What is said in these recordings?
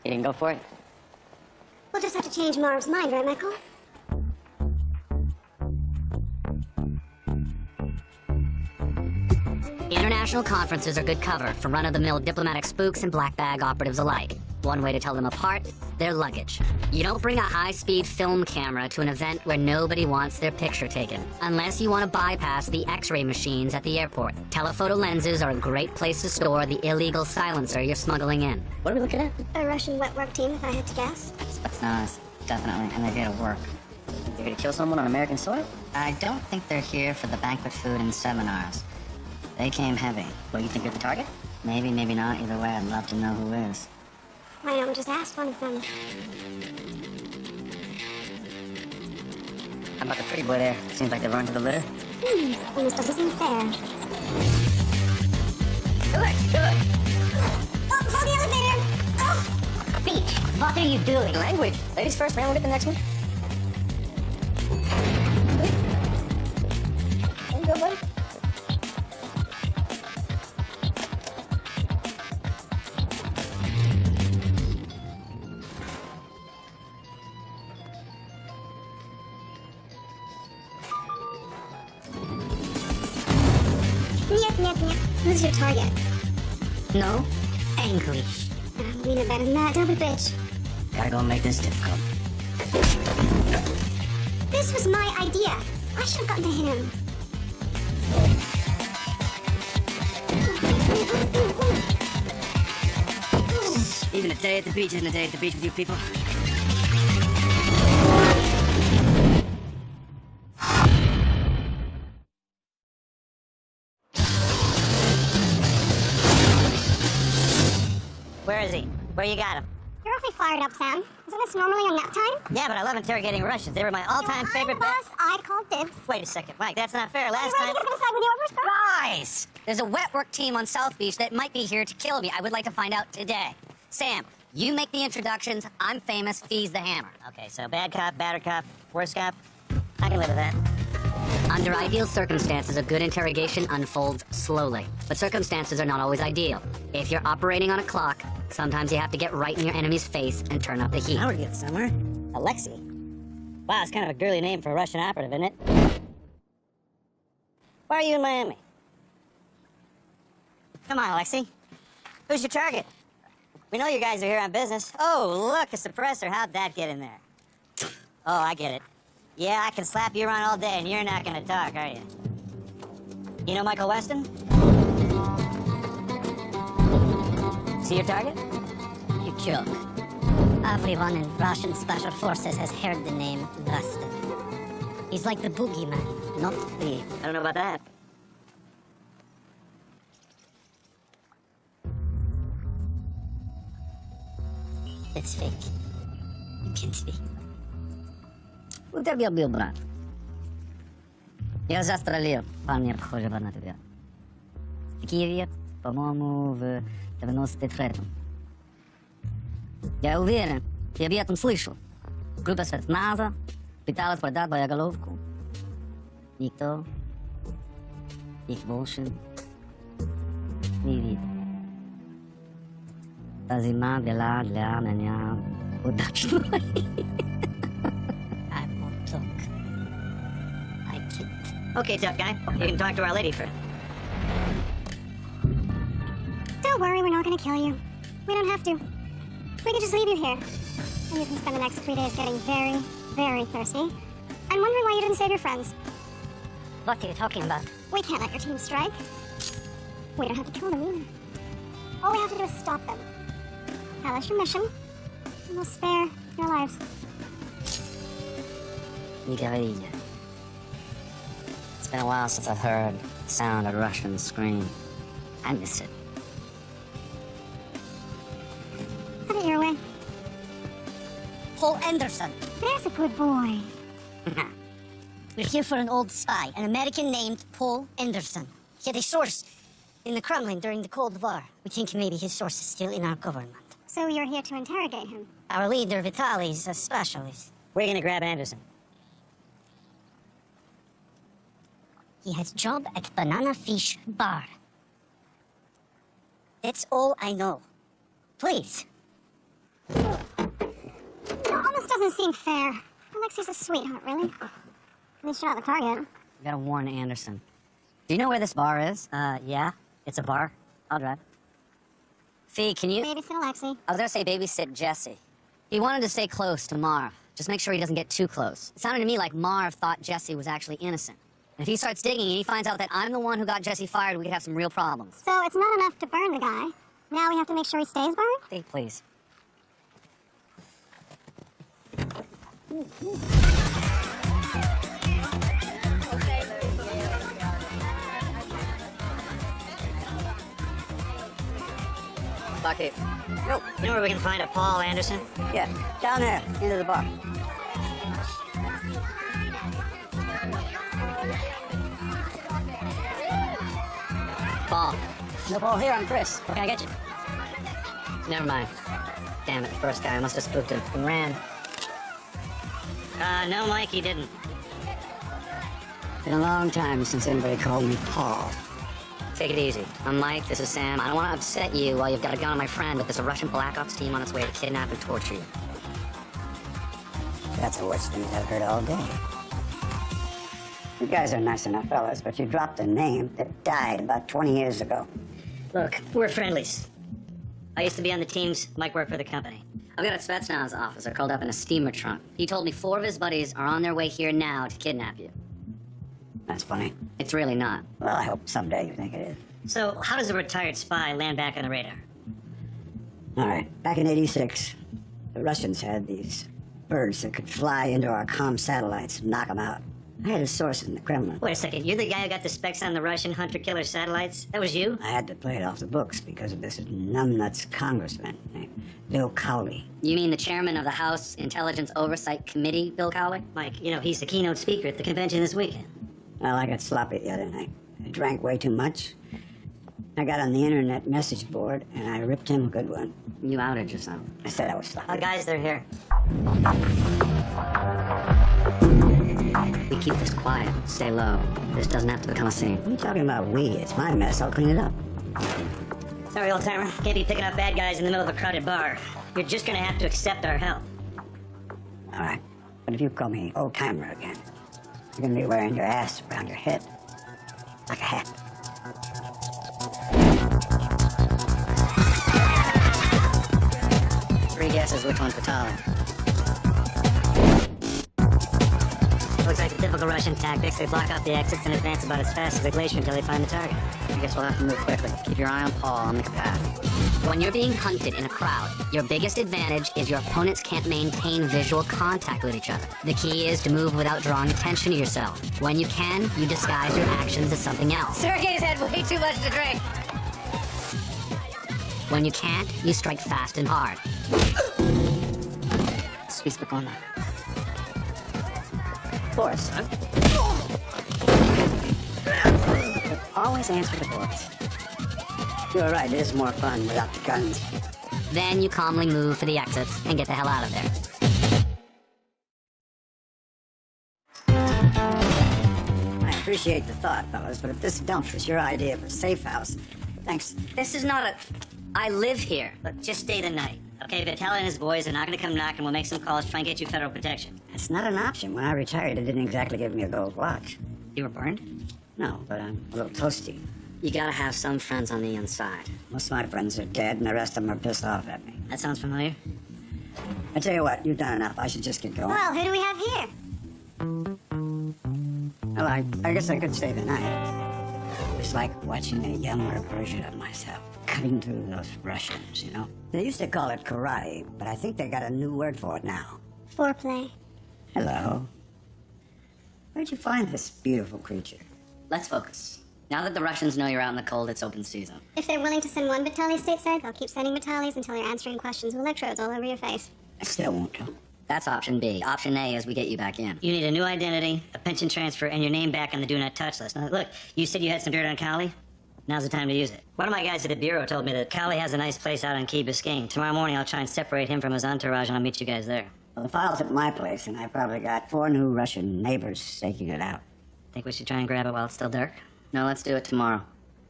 You didn't go for it? We'll just have to change Marv's mind, right, Michael? International conferences are good cover for run-of-the-mill diplomatic spooks and black bag operatives alike. One way to tell them apart, their luggage. You don't bring a high-speed film camera to an event where nobody wants their picture taken, unless you want to bypass the X-ray machines at the airport. Telephoto lenses are a great place to store the illegal silencer you're smuggling in. What are we looking at? A Russian wet work team, if I had to guess. Spetsnaz, definitely, and they're here to work. They're here to kill someone on American soil? I don't think they're here for the banquet food and seminars. They came heavy. Well, you think you're the target? Maybe, maybe not. Either way, I'd love to know who is. Why don't we just ask one of them? How about the pretty boy there? Seems like they're running to the litter. Almost doesn't seem fair. Good. Oh, hold the elevator! Oh! Beach, what are you doing? Language. Ladies first, man. We'll get the next one. Go, buddy. Nyet. Who's your target? No. English. We know better than that, don't we, bitch? Gotta go make this difficult. This was my idea. I should have gotten to him. Even a day at the beach isn't a day at the beach with you people. Where is he? Where you got him? You're awfully fired up, Sam. Isn't this normally your nap time? Yeah, but I love interrogating Russians. They were my all-time favorite. Boss, I called dibs. Wait a second, Mike. That's not fair. Last Are you time. really gonna side with your first girl? Guys, there's a wet work team on South Beach that might be here to kill me. I would like to find out today. Sam, you make the introductions. I'm famous. Fee's the hammer. Okay, so bad cop, batter cop, worst cop. I can live with that. Under ideal circumstances, a good interrogation unfolds slowly. But circumstances are not always ideal. If you're operating on a clock, sometimes you have to get right in your enemy's face and turn up the heat. Now we're getting somewhere. Alexei. Wow, it's kind of a girly name for a Russian operative, isn't it? Why are you in Miami? Come on, Alexei. Who's your target? We know you guys are here on business. Oh, look, a suppressor. How'd that get in there? Oh, I get it. Yeah, I can slap you around all day, and you're not gonna talk, are you? You know Michael Weston? See your target? You joke. Everyone in Russian Special Forces has heard the name Weston. He's like the boogeyman, not the... I don't know about that. It's fake. You can't speak. У тебя был брат. Я застрелил парня, похожего на тебя. В Киеве, по-моему, в 93-м. Я уверен, я об этом слышал. Группа спецназа пыталась продать боеголовку. Никто их больше не видел. Та зима была для меня удачной. I won't talk. I can't. Okay, tough guy. You can talk to our lady friend. Don't worry, we're not gonna kill you. We don't have to. We can just leave you here. And you can spend the next 3 days getting very, very thirsty. And wondering why you didn't save your friends. What are you talking about? We can't let your team strike. We don't have to kill them either. All we have to do is stop them. Tell us your mission, and we'll spare your lives. Не говори. It's been a while since I've heard the sound of a Russian scream. I miss it. Have it your way. Paul Anderson. There's a good boy. We're here for an old spy, an American named Paul Anderson. He had a source in the Kremlin during the Cold War. We think maybe his source is still in our government. So you're here to interrogate him? Our leader, Vitaly, is a specialist. We're gonna grab Anderson. He has job at Banana Fish Bar. That's all I know. Please. It almost doesn't seem fair. Alexi's a sweetheart, really. He shot the target. You gotta warn Anderson. Do you know where this bar is? Yeah. It's a bar. I'll drive. Fee, can you... Babysit Alexi. I was gonna say babysit Jesse. He wanted to stay close to Marv. Just make sure he doesn't get too close. It sounded to me like Marv thought Jesse was actually innocent. And if he starts digging and he finds out that I'm the one who got Jesse fired, we could have some real problems. So it's not enough to burn the guy. Now we have to make sure he stays burned? Fee, please. Bucky. Nope. You know where we can find a Paul Anderson? Yeah, down there, into the bar. Paul. No Paul here, I'm Chris. What can I get you? Never mind. Damn it, the first guy. I must have spooked him and ran. No, Mike, he didn't. Been a long time since anybody called me Paul. Take it easy. I'm Mike, this is Sam. I don't want to upset you while you've got a gun on my friend, but there's a Russian Black Ops team on its way to kidnap and torture you. That's the worst thing I've heard all day. You guys are nice enough fellas, but you dropped a name that died about 20 years ago. Look, we're friendlies. I used to be on the teams. Mike worked for the company. I've got a Spetsnaz officer curled up in a steamer trunk. He told me 4 of his buddies are on their way here now to kidnap you. That's funny. It's really not. Well, I hope someday you think it is. So, how does a retired spy land back on the radar? All right, back in '86, the Russians had these birds that could fly into our comm satellites and knock them out. I had a source in the Kremlin. Wait a second, you're the guy who got the specs on the Russian hunter-killer satellites? That was you? I had to play it off the books because of this numbnuts congressman named Bill Cowley. You mean the chairman of the House Intelligence Oversight Committee, Bill Cowley? Mike, you know, he's the keynote speaker at the convention this weekend. Well, I got sloppy the other night. I drank way too much. I got on the internet message board, and I ripped him a good one. You outed yourself. I said I was sloppy. Guys, they're here. We keep this quiet. Stay low. This doesn't have to become a scene. What are you talking about, we? It's my mess. I'll clean it up. Sorry, old-timer. Can't be picking up bad guys in the middle of a crowded bar. You're just gonna have to accept our help. All right. But if you call me old-timer again, you're gonna be wearing your ass around your head. Like a hat. Three guesses which one's Vitaly. Looks like the typical Russian tactics. They block off the exits and advance about as fast as the glacier until they find the target. I guess we'll have to move quickly. Keep your eye on Paul on the path. When you're being hunted in a crowd, your biggest advantage is your opponents can't maintain visual contact with each other. The key is to move without drawing attention to yourself. When you can, you disguise your actions as something else. Sergey's had way too much to drink. When you can't, you strike fast and hard. Spokona. Boris, huh? Always answer the voice. You're right, it is more fun without the guns. Then you calmly move for the exits and get the hell out of there. I appreciate the thought, fellas, but if this dump is your idea of a safe house, thanks. This is not a... I live here. Look, just stay the night. Okay, Vitaly and his boys are not gonna come knocking. We'll make some calls, try and get you federal protection. It's not an option. When I retired, it didn't exactly give me a gold watch. You were burned? No, but I'm a little toasty. You gotta have some friends on the inside. Most of my friends are dead, and the rest of them are pissed off at me. That sounds familiar. I tell you what, you've done enough. I should just get going. Well, who do we have here? Well, I guess I could stay the night. It's like watching a younger version of myself cutting through those Russians, you know? They used to call it karate, but I think they got a new word for it now. Foreplay. Hello. Where'd you find this beautiful creature? Let's focus. Now that the Russians know you're out in the cold, it's open season. If they're willing to send one Vitaly stateside, they'll keep sending Vitalis until you're answering questions with electrodes all over your face. I still won't do. That's option B. Option A is we get you back in. You need a new identity, a pension transfer, and your name back on the do not touch list. Now, look, you said you had some dirt on Cowley? Now's the time to use it. One of my guys at the bureau told me that Cowley has a nice place out on Key Biscayne. Tomorrow morning, I'll try and separate him from his entourage, and I'll meet you guys there. Well, the file's at my place, and I probably got 4 new Russian neighbors staking it out. Think we should try and grab it while it's still dark? No, let's do it tomorrow. I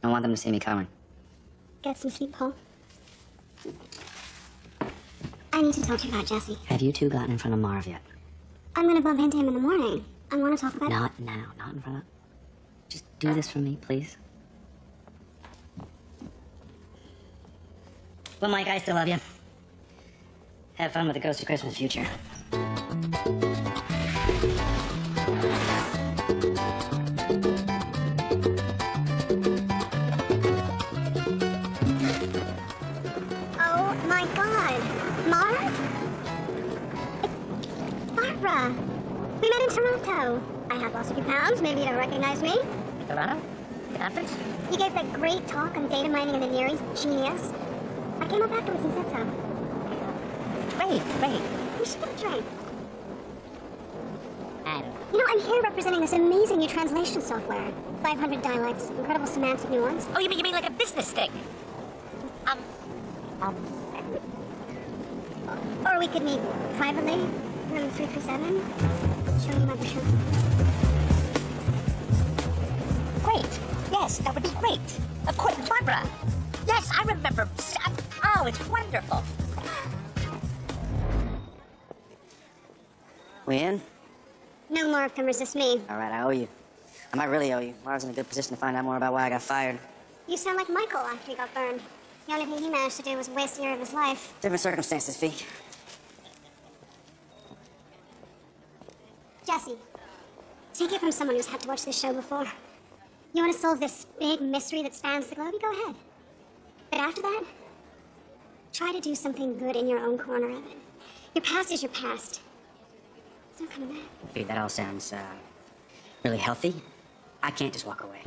don't want them to see me coming. Get some sleep, Paul. I need to talk to you about Jesse. Have you two gotten in front of Marv yet? I'm gonna bump into him in the morning. I want to talk about Not now, not in front of... Just do this for me, please. Well, Mike, I still love you. Have fun with the Ghost of Christmas Future. Oh my god. Marv? Barbara. We met in Toronto. I have lost a few pounds. Maybe you don't recognize me. Toronto? Conference? You gave that great talk on data mining in the Near East. Genius. I came up afterwards and said so. Great. We should get a drink. I don't know. You know, I'm here representing this amazing new translation software. 500 dialects, incredible semantic nuance. Oh, you mean like a business thing? Or we could meet privately, room 337. Show you my brochure. Great. Yes, that would be great. Of course, Barbara. Yes, I remember. Oh, it's wonderful. We in? No Marv can resist me. All right, I owe you. I might really owe you. Marv's in a good position to find out more about why I got fired. You sound like Michael after he got burned. The only thing he managed to do was waste a year of his life. Different circumstances, Fee. Jesse, take it from someone who's had to watch this show before. You want to solve this big mystery that spans the globe? Go ahead. But after that, try to do something good in your own corner of it. Your past is your past. It's not coming back. Fee, that all sounds, really healthy. I can't just walk away.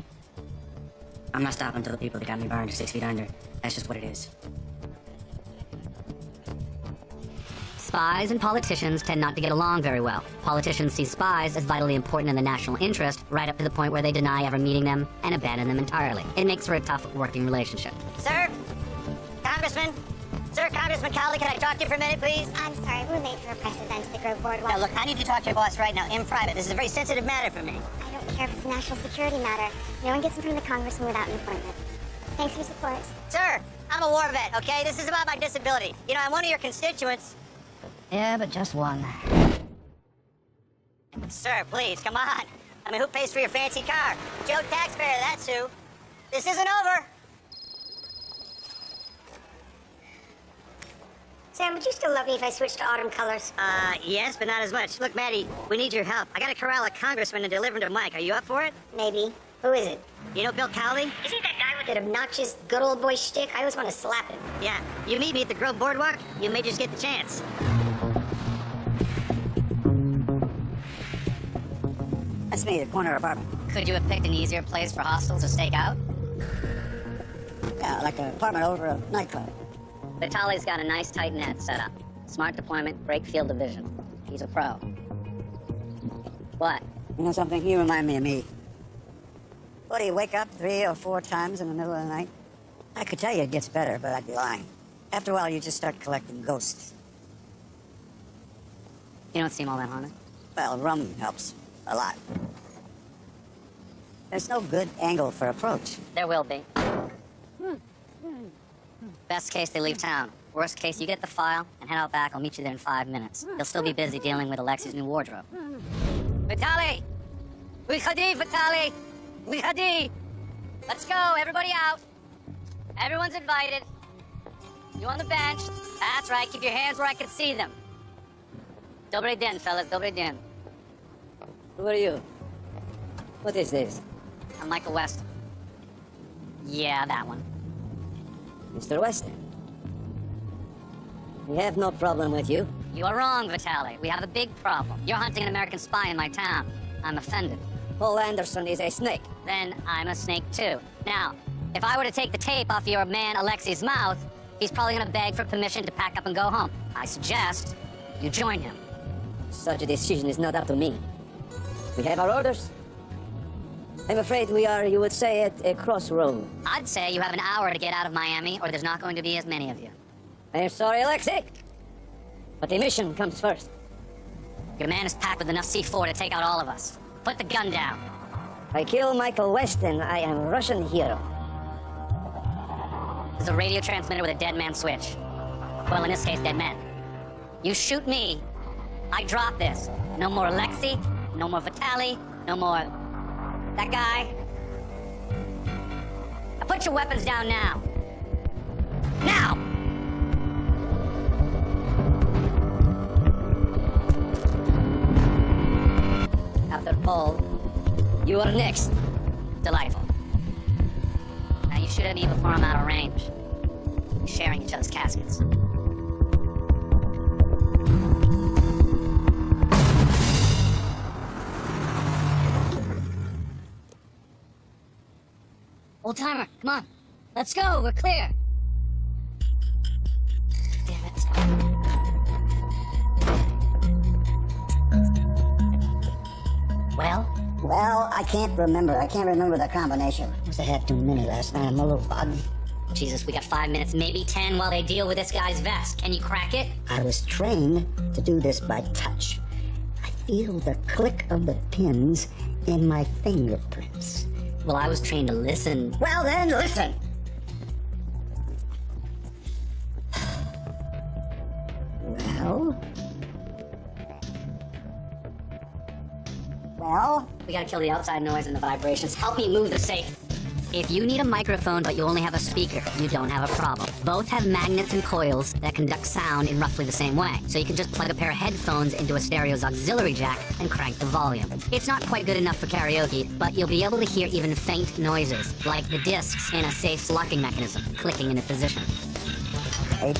I'm not stopping until the people that got me burned are 6 feet under. That's just what it is. Spies and politicians tend not to get along very well. Politicians see spies as vitally important in the national interest, right up to the point where they deny ever meeting them and abandon them entirely. It makes for a tough working relationship. Sir? Congressman? Sir, Congressman Cowley, can I talk to you for a minute, please? I'm sorry, we're late for a press event at the Grove Boardwalk. Now, look, I need to talk to your boss right now, in private. This is a very sensitive matter for me. I don't care if it's a national security matter. No one gets in front of the congressman without an appointment. Thanks for your support. Sir, I'm a war vet, okay? This is about my disability. You know, I'm one of your constituents. Yeah, but just one. Sir, please, come on. I mean, who pays for your fancy car? Joe Taxpayer, that's who. This isn't over. Sam, would you still love me if I switched to autumn colors? Yes, but not as much. Look, Maddie, we need your help. I gotta corral a congressman and deliver him to Mike. Are you up for it? Maybe. Who is it? You know Bill Cowley? Isn't that guy with that obnoxious good old boy shtick? I always want to slap him. Yeah. You meet me at the Grove Boardwalk, you may just get the chance. That's me, the corner apartment. Could you have picked an easier place for hostels to stake out? Yeah, like an apartment over a nightclub. Vitaly's got a nice tight net set up. Smart deployment, great field of vision. He's a pro. What? You know something? You remind me of me. What, do you wake up 3 or 4 times in the middle of the night? I could tell you it gets better, but I'd be lying. After a while, you just start collecting ghosts. You don't seem all that haunted. Well, rum helps. A lot. There's no good angle for approach. There will be. Best case, they leave town. Worst case, you get the file and head out back. I'll meet you there in 5 minutes. You'll still be busy dealing with Alexi's new wardrobe. Vitaly! Wychody, Vitaly! Wychody! Let's go, everybody out. Everyone's invited. You on the bench. That's right, keep your hands where I can see them. Dobry den, fellas, dobry den. Who are you? What is this? I'm Michael Weston. Yeah, that one. Mr. Weston. We have no problem with you. You are wrong, Vitaly. We have a big problem. You're hunting an American spy in my town. I'm offended. Paul Anderson is a snake. Then I'm a snake too. Now, if I were to take the tape off your man Alexei's mouth, he's probably gonna beg for permission to pack up and go home. I suggest you join him. Such a decision is not up to me. We have our orders. I'm afraid we are, you would say, at a crossroad. I'd say you have an hour to get out of Miami, or there's not going to be as many of you. I am sorry, Alexei. But the mission comes first. Your man is packed with enough C4 to take out all of us. Put the gun down. I kill Michael Weston, I am a Russian hero. There's a radio transmitter with a dead man switch. Well, in this case, dead men. You shoot me, I drop this. No more Alexei, no more Vitali, no more that guy. Now put your weapons down now. Now! After Paul, you are next. Delightful. Now you shoot at me before I'm out of range. Sharing each other's caskets. Old timer, come on. Let's go, we're clear. Damn it. Well? Well, I can't remember. I can't remember the combination. Must have had too many last night. I'm a little foggy. Jesus, we got 5 minutes, maybe 10 while they deal with this guy's vest. Can you crack it? I was trained to do this by touch. I feel the click of the pins in my fingerprints. Well, I was trained to listen. Well then, listen! Well? Well? We gotta kill the outside noise and the vibrations. Help me move the safe. If you need a microphone but you only have a speaker, you don't have a problem. Both have magnets and coils that conduct sound in roughly the same way. So you can just plug a pair of headphones into a stereo's auxiliary jack and crank the volume. It's not quite good enough for karaoke, but you'll be able to hear even faint noises, like the discs in a safe's locking mechanism, clicking into position. Hey.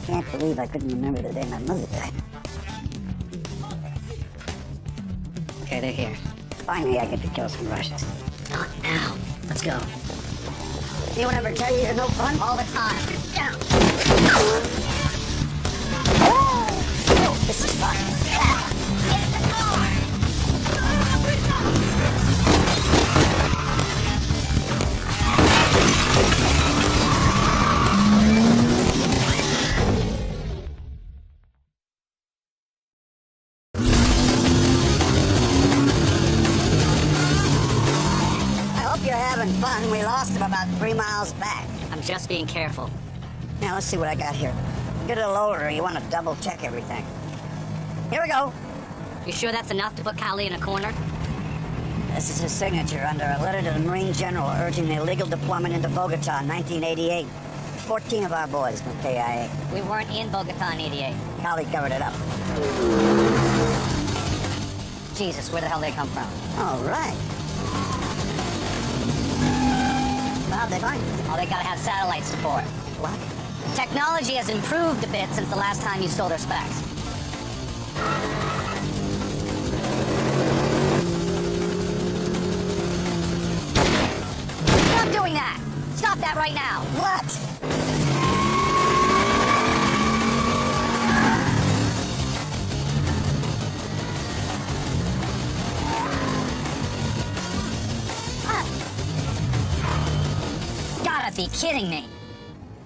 I can't believe I couldn't remember the day my mother died. Okay, they're here. Finally, I get to kill some Russians. Not now. Let's go. Anyone ever tell you you're no fun? All the time. Yeah. Oh, this is fun. Get in the car! You're having fun. We lost him about 3 miles back. I'm just being careful. Now let's see what I got here. Get it lower. You want to double check everything. Here we go. You sure that's enough to put Kali in a corner? This is his signature under a letter to the Marine General urging the illegal deployment into Bogota in 1988. 14 of our boys from KIA. We weren't in Bogota in 88. Kali covered it up. Jesus, where the hell did they come from? All right. How'd they find it? Oh, they gotta have satellite support. What? Technology has improved a bit since the last time you stole their specs. Stop doing that! Stop that right now! What? Gotta be kidding me!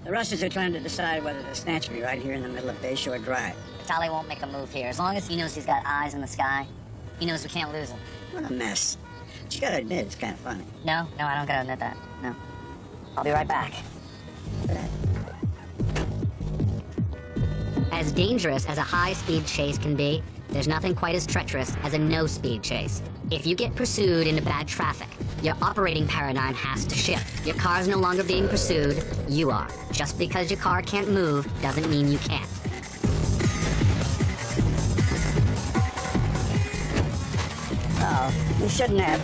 The Russians are trying to decide whether to snatch me right here in the middle of Bayshore Drive. Vitali won't make a move here. As long as he knows he's got eyes in the sky, he knows we can't lose him. What a mess. But you gotta admit, it's kind of funny. No, I don't gotta admit that. No. I'll be right back. As dangerous as a high-speed chase can be, there's nothing quite as treacherous as a no-speed chase. If you get pursued into bad traffic, your operating paradigm has to shift. Your car's no longer being pursued, you are. Just because your car can't move doesn't mean you can't. Oh, you shouldn't have.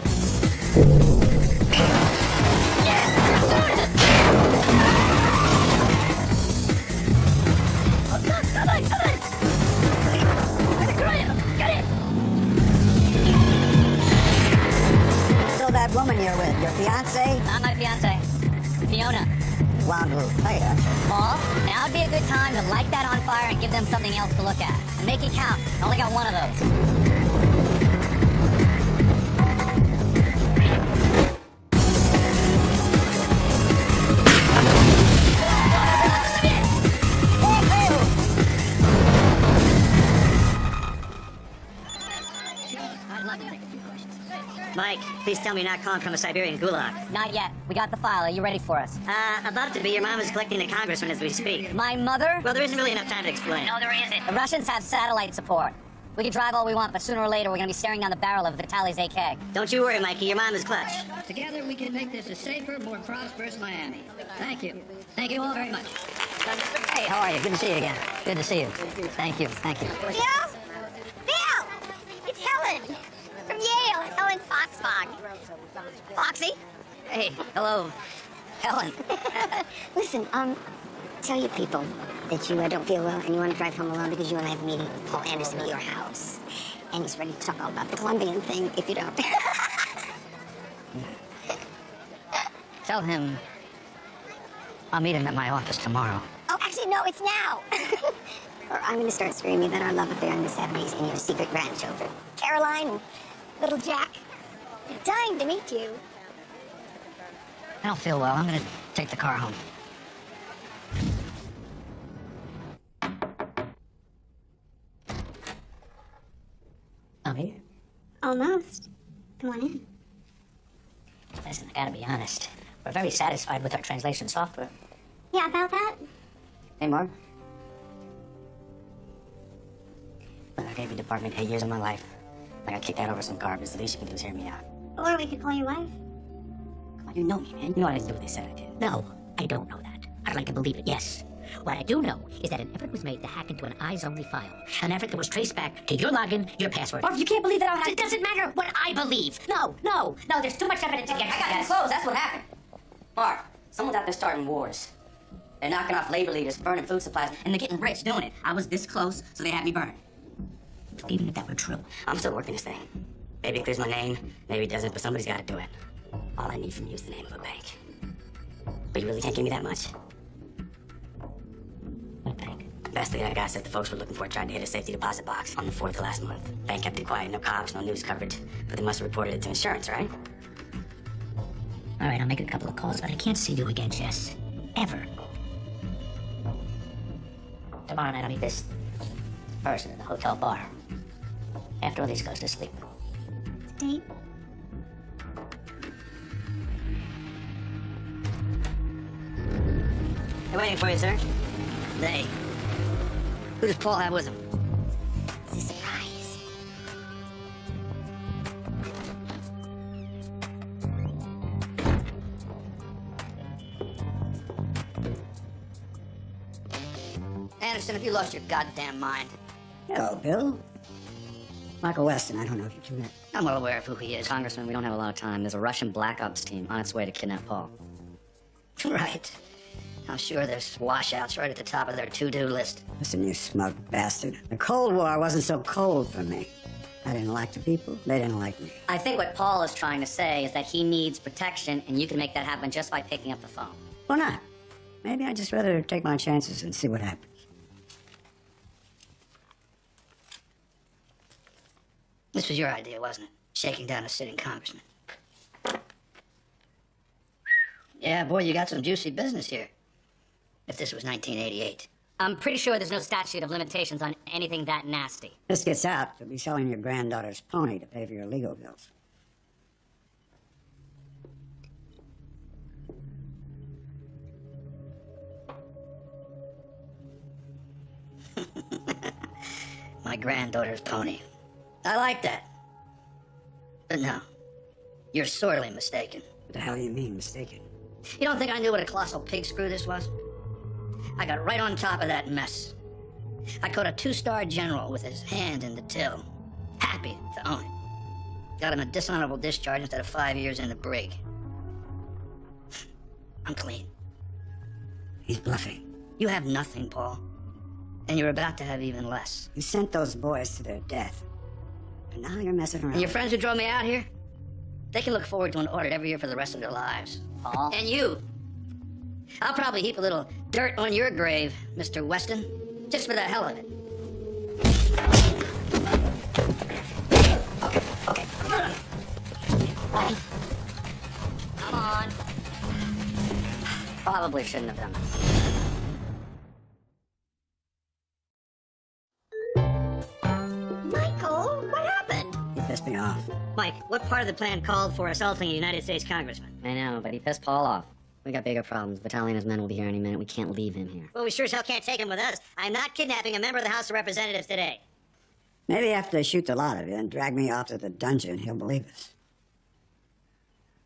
So that woman you're with, your fiance? Not my fiance. Fiona. Blonde who? Oh, yeah. Paul, now would be a good time to light that on fire and give them something else to look at. And make it count. I only got one of those. Mike, please tell me you're not calling from a Siberian gulag. Not yet. We got the file. Are you ready for us? About to be. Your mom is collecting the congressman as we speak. My mother? Well, there isn't really enough time to explain. No, there isn't. The Russians have satellite support. We can drive all we want, but sooner or later we're gonna be staring down the barrel of Vitaly's AK. Don't you worry, Mikey. Your mom is clutch. Together we can make this a safer, more prosperous Miami. Thank you. Thank you all very much. Hey, how are you? Good to see you again. Good to see you. Thank you. Thank you. Bill? Bill! It's Helen from Yale. Helen Foxfog. Foxy? Hey, hello, Helen. Listen, tell your people that you don't feel well and you want to drive home alone because you and I have a meeting with Paul Anderson at your house. And he's ready to talk all about the Colombian thing if you don't. Tell him I'll meet him at my office tomorrow. Oh, actually, no, it's now. Or I'm going to start screaming about our love affair in the 70s and your secret grandchildren. Caroline and little Jack. They're dying to meet you. I don't feel well. I'm gonna take the car home. I'm here. Almost. Come on in. Listen, I gotta be honest. We're very satisfied with our translation software. Yeah, about that? Hey, Mark. Look, I gave your department 8 years of my life. I got kicked out over some garbage. The least you can do is hear me out. Or we could call your wife. Come on, you know me, man. You know I didn't do what they said I did. No, I don't know that. I'd like to believe it, yes. What I do know is that an effort was made to hack into an eyes-only file. An effort that was traced back to your login, your password. Or if you can't believe that, It doesn't matter what I believe. No, there's too much evidence against I got you. too close. That's what happened. Mark, someone's out there starting wars. They're knocking off labor leaders, burning food supplies, and they're getting rich doing it. I was this close, so they had me burned. Even if that were true. I'm still working this thing. Maybe it clears my name, maybe it doesn't, but somebody's got to do it. All I need from you is the name of a bank. But you really can't give me that much. What bank? Best thing I got said the folks were looking for tried to hit a safety deposit box on the 4th of last month. Bank kept it quiet, no cops, no news coverage. But they must have reported it to insurance, right? All right, I'll make a couple of calls, but I can't see you again, Jess. Ever. Tomorrow night I'll meet this person in the hotel bar. After Elise goes to sleep. Date? They're waiting for you, sir. They. Who does Paul have with him? It's a surprise. Anderson, have you lost your goddamn mind? Hello, Bill. Michael Weston, I don't know if you met. I'm well aware of who he is. Congressman, we don't have a lot of time. There's a Russian black ops team on its way to kidnap Paul. Right. I'm sure there's washouts right at the top of their to-do list. Listen, you smug bastard. The Cold War wasn't so cold for me. I didn't like the people, they didn't like me. I think what Paul is trying to say is that he needs protection, and you can make that happen just by picking up the phone. Why not? Maybe I'd just rather take my chances and see what happens. This was your idea, wasn't it? Shaking down a sitting congressman. Yeah, boy, you got some juicy business here. If this was 1988. I'm pretty sure there's no statute of limitations on anything that nasty. This gets out, you'll be selling your granddaughter's pony to pay for your legal bills. My granddaughter's pony. I like that. But no, you're sorely mistaken. What the hell do you mean, mistaken? You don't think I knew what a colossal pig screw this was? I got right on top of that mess. I caught a 2-star general with his hand in the till. Happy to own it. Got him a dishonorable discharge instead of 5 years in the brig. I'm clean. He's bluffing. You have nothing, Paul. And you're about to have even less. You sent those boys to their death. And now you're messing around. And your friends who drove me out here? They can look forward to an audit every year for the rest of their lives. Paul? And you. I'll probably heap a little dirt on your grave, Mr. Weston. Just for the hell of it. Okay. Come on. Probably shouldn't have done that. Michael, what happened? You pissed me off. Mike, what part of the plan called for assaulting a United States congressman? I know, but he pissed Paul off. We got bigger problems. Vitaly and his men will be here any minute. We can't leave him here. Well, we sure as hell can't take him with us. I'm not kidnapping a member of the House of Representatives today. Maybe after they shoot the lot of you and drag me off to the dungeon, he'll believe us.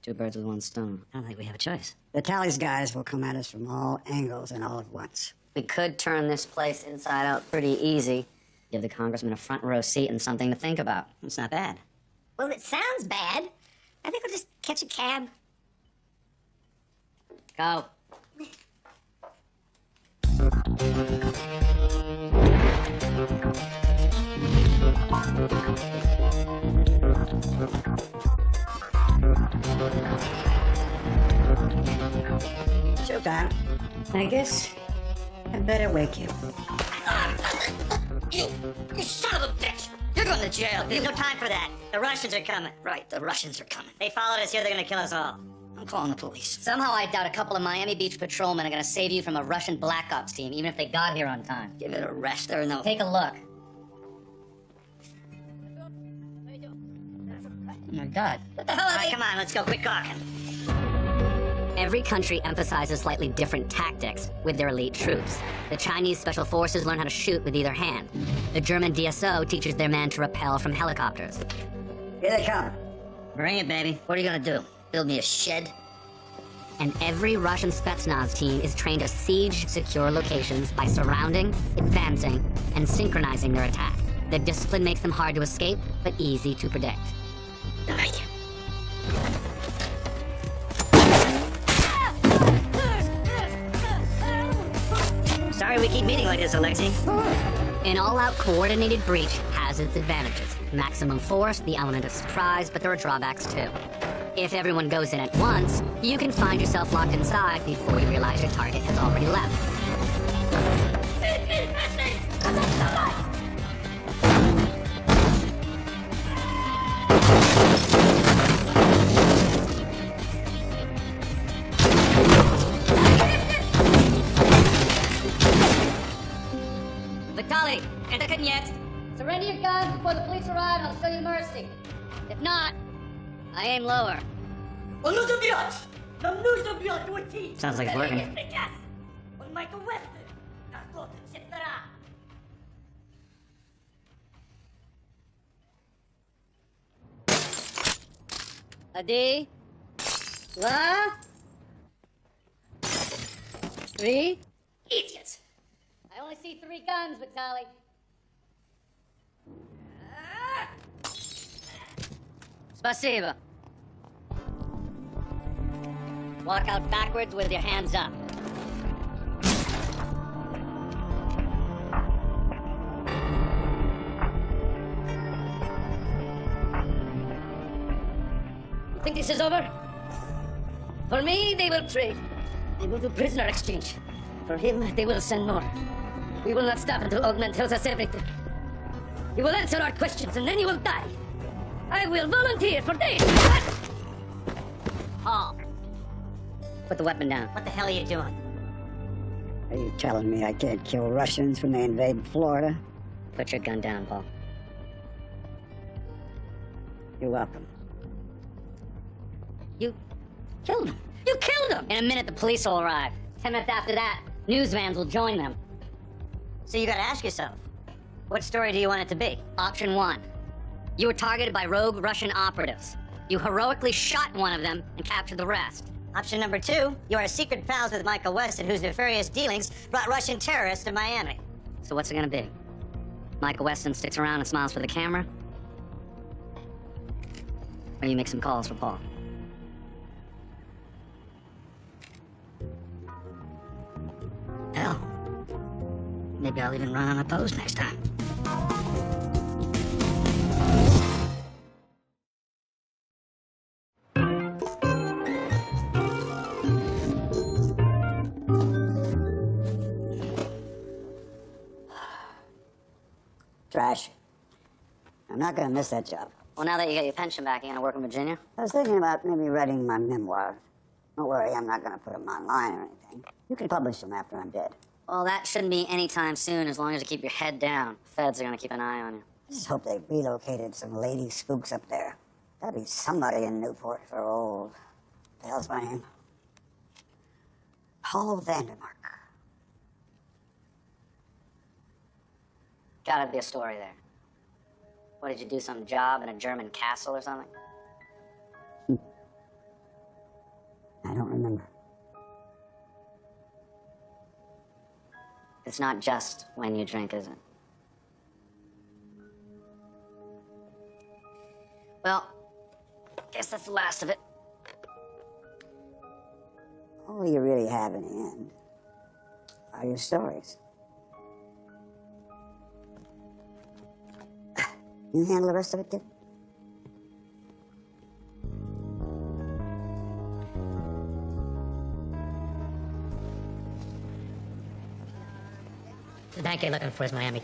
2 birds with 1 stone. I don't think we have a choice. The Tally's guys will come at us from all angles and all at once. We could turn this place inside out pretty easy. Give the congressman a front row seat and something to think about. It's not bad. Well, it sounds bad. I think we'll just catch a cab. Go. Showtime. I guess I'd better wake you. You son of a bitch! You're going to jail. There's no time for that. The Russians are coming. Right, the Russians are coming. They followed us here. They're going to kill us all. I'm calling the police. Somehow I doubt a couple of Miami Beach patrolmen are going to save you from a Russian Black Ops team, even if they got here on time. Give it a rest or no. Take a look. Oh my God. What the hell are they? Come on, let's go. Quit gawking. Every country emphasizes slightly different tactics with their elite troops. The Chinese Special Forces learn how to shoot with either hand. The German DSO teaches their men to rappel from helicopters. Here they come. Bring it, baby. What are you gonna do? Build me a shed? And every Russian Spetsnaz team is trained to siege secure locations by surrounding, advancing, and synchronizing their attack. The discipline makes them hard to escape, but easy to predict. Sorry we keep meeting like this, Alexei. An all-out coordinated breach has its advantages. Maximum force, the element of surprise, but there are drawbacks too. If everyone goes in at once, you can find yourself locked inside before you realize your target has already left. Vitaly, это конец. Surrender your guns before the police arrive and I'll show you mercy. If not, I aim lower. Sounds like it's working. Один, 2, 3. Idiots! I only see 3 guns, Vitaly. Spasibo. Walk out backwards with your hands up. You think this is over? For me, they will trade. They will do prisoner exchange. For him, they will send more. We will not stop until Old Man tells us everything. He will answer our questions, and then he will die. I will volunteer for this. Paul. Put the weapon down. What the hell are you doing? Are you telling me I can't kill Russians when they invade Florida? Put your gun down, Paul. You're welcome. You killed him. You killed him! In a minute, the police will arrive. 10 minutes after that, news vans will join them. So you gotta ask yourself, what story do you want it to be? Option 1. You were targeted by rogue Russian operatives. You heroically shot one of them and captured the rest. Option number 2, you are secret pals with Michael Weston, whose nefarious dealings brought Russian terrorists to Miami. So what's it gonna be? Michael Weston sticks around and smiles for the camera? Or you make some calls for Paul? Hell, maybe I'll even run unopposed next time. Trash. I'm not gonna miss that job. Well, now that you got your pension back, you gonna work in Virginia? I was thinking about maybe writing my memoir. Don't worry, I'm not gonna put them online or anything. You can publish them after I'm dead. Well, that shouldn't be any time soon, as long as you keep your head down. Feds are gonna keep an eye on you. I just hope they relocated some lady spooks up there. Gotta be somebody in Newport for old. The hell's my name? Paul Vandermark. Gotta be a story there. What, did you do some job in a German castle or something? I don't remember. It's not just when you drink, is it? Well, guess that's the last of it. All you really have in the end are your stories. You handle the rest of it, kid? The bank you're looking for is Miami.